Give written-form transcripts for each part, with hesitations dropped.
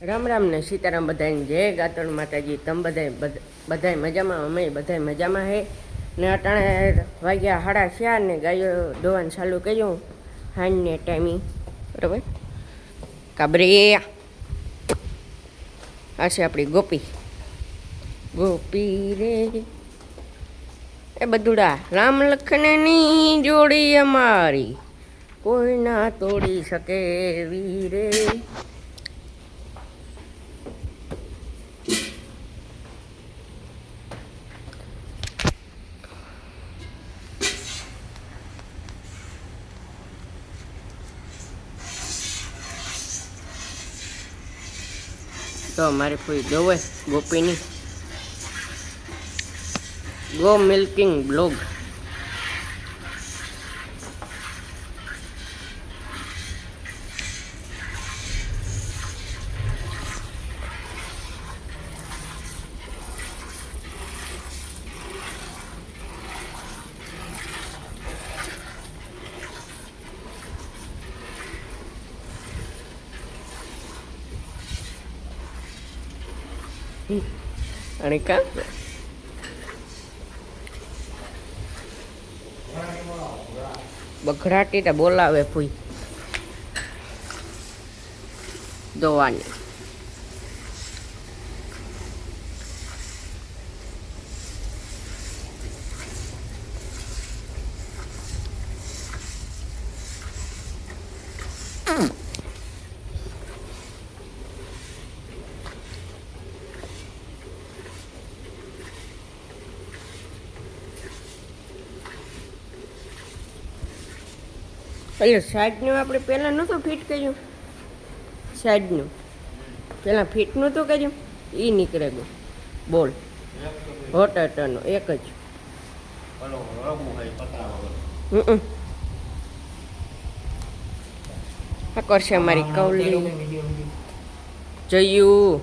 રામ રામ ને સીતારામ બધાને જય ગાતણ માતાજી. તમે બધાય મજામાં, અમે બધાય મજામાં હે ને. અટાણે વાગ્યા 4:30 ને ગાયો દોવાનું ચાલુ કર્યું હાંજને ટાઈમી. બરાબર, કાબરે આ છે આપણી ગોપી. ગોપી રે એ બધુડા રામ લખનની જોડી અમારી કોઈ ના તોડી શકે વીરે. તો મારી કોઈ જોવે ગોપીની ગો મિલ્કિંગ બ્લોગ. અને કા બઘડાટી તો બોલાવે ફૂઈ દોવાની. એટલે સાઈડનું આપણે પહેલાં નહોતું ફિટ કર્યું, સાઈડનું પહેલાં ફિટ નહોતું કર્યું, એ નીકળે ગયો બોલ હોટનો એક જ. આ કરશે અમારી કવલી જયું,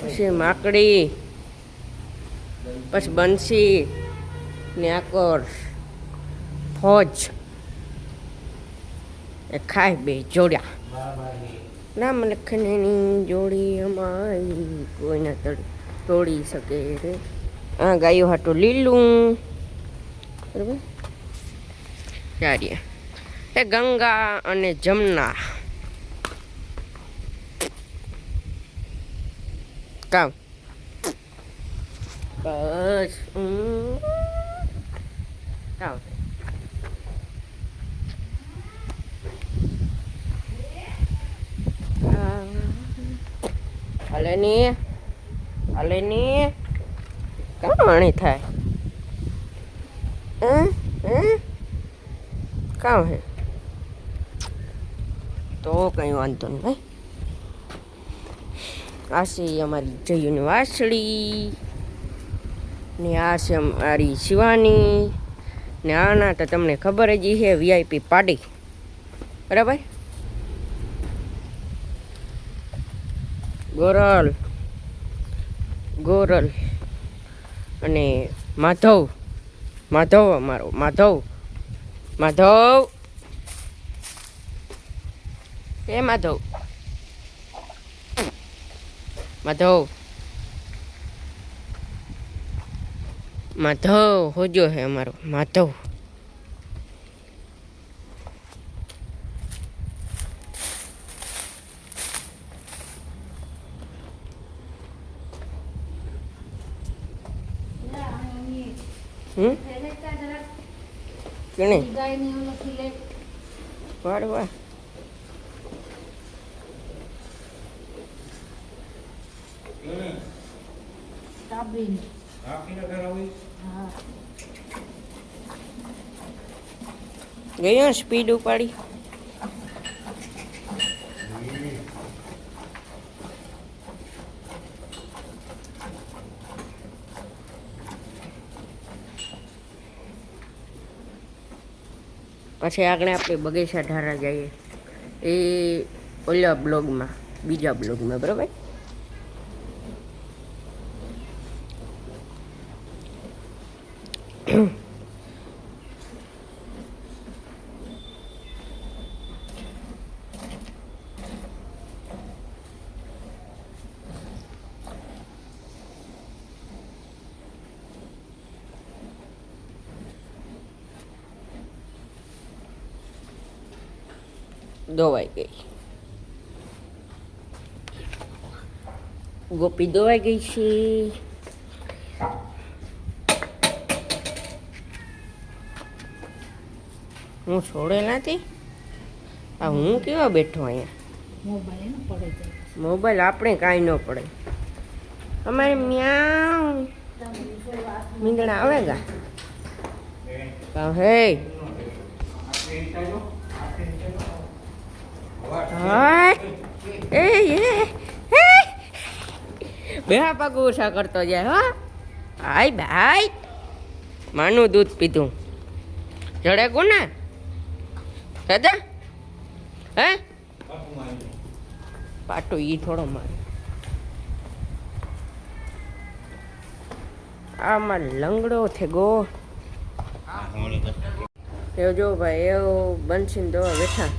પછી માકડી, પછી બંસી ને આકર ફોજ એ ખાય બે જોડ્યા. રામ લખનની જોડી અમારી કોઈને તોડી શકે રે. આ ગાયું હાટું લીલું. બરાબર, ચારીએ એ ગંગા અને જમના કામ બસ કામ. હાલે ની કામ આણી થાય કામ હે તો કંઈ વાંધો નહીં ભાઈ. આ છે અમારી જયુની વાસળી ને આ છે અમારી શિવાની ને આના તો તમને ખબર જ છે VIP પાર્ટી. બરાબર, ગોરલ અને માધવ અમારો માધવ એ માધવ હોજો હે અમારો માધવ. કેને વાળવા ગયો સ્પીડ ઉપાડી. પછી આગળ આપણે બગીચા ધારા જઈએ એ ઓલા બ્લોગમાં, બીજા બ્લોગમાં. બરાબર, ધોવાઈ ગઈ. ગોપી ધોવાઈ ગઈ છે. હું છોડે નથી. આ હું કેવા બેઠો અહીંયા. મોબાઈલ આપણે કાંઈ ન પડે. અમારે મ્યાઉ મીંદડા આવે ગા હે બેહા પગ ઓછા કરતો જાય. હા હાય ભાઈ માનું દૂધ પીધું જડે કોને દાદા હે પાટો ઈ થોડો મારે. આમાં લંગડો થે ગો એવો જો ભાઈ એવો બનશીને દવા બેઠા.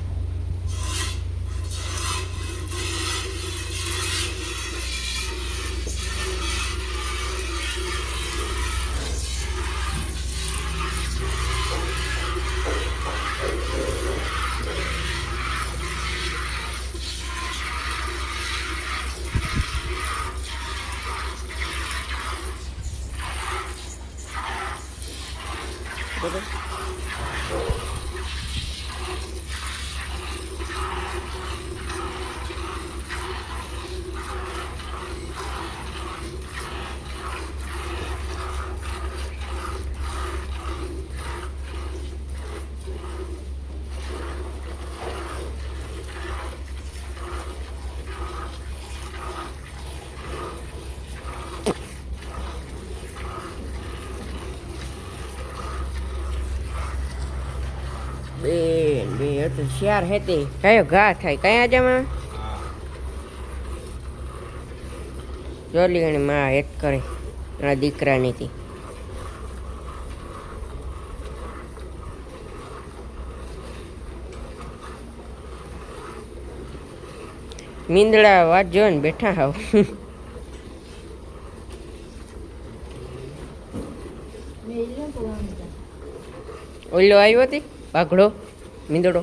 બરાબર બેન બે હતું શિયાર હેતી કયો ઘા થાય કયા જમા જોલી એની માં હેત કરે એના દીકરાની હતી. મીંદડા વાંચજો ને બેઠા હાવ. ઓલો આવ્યો હતી પાઘડો મીંદડો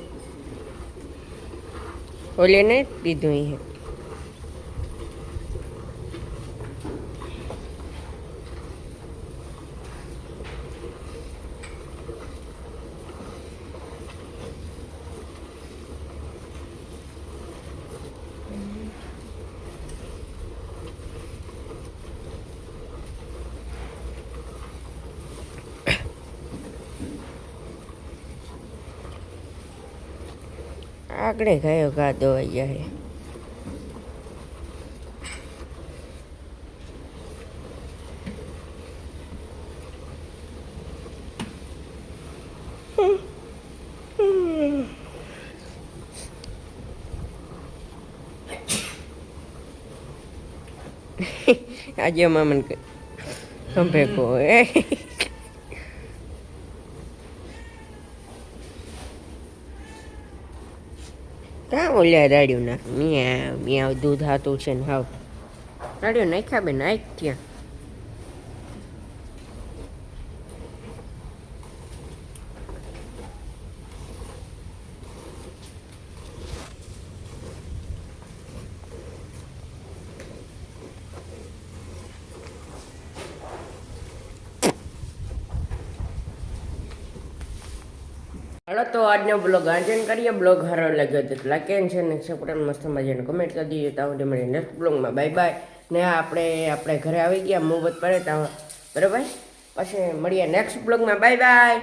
ઓલે ને દીધું એ આગળ ગયો ઘા ધોવાઈ જાય. આજે મામન ખંભે કો ક્યાં ઓલ્યા રાડ્યું નાખ મિયા મિયા દૂધ હાતું છે ને હાવ રાડ્યું નાખ્યા બે નાખ ત્યાં. હાલો તો આજનો બ્લોગ આંજન કરીએ. બ્લોગ સારો લાગ્યો તો લાઈક એન્ડ શેર ને સબસ્ક્રાઈબ મસ્ત મજાને કમેન્ટ કરી દીજો. ત્યાં સુધી મળીએ નેક્સ્ટ બ્લોગમાં. Bye bye. ને આપણે ઘરે આવી ગયા મોહબ્બત પડે ત્યાં બરાબર. પછી મળીએ નેક્સ્ટ બ્લોગમાં. Bye bye.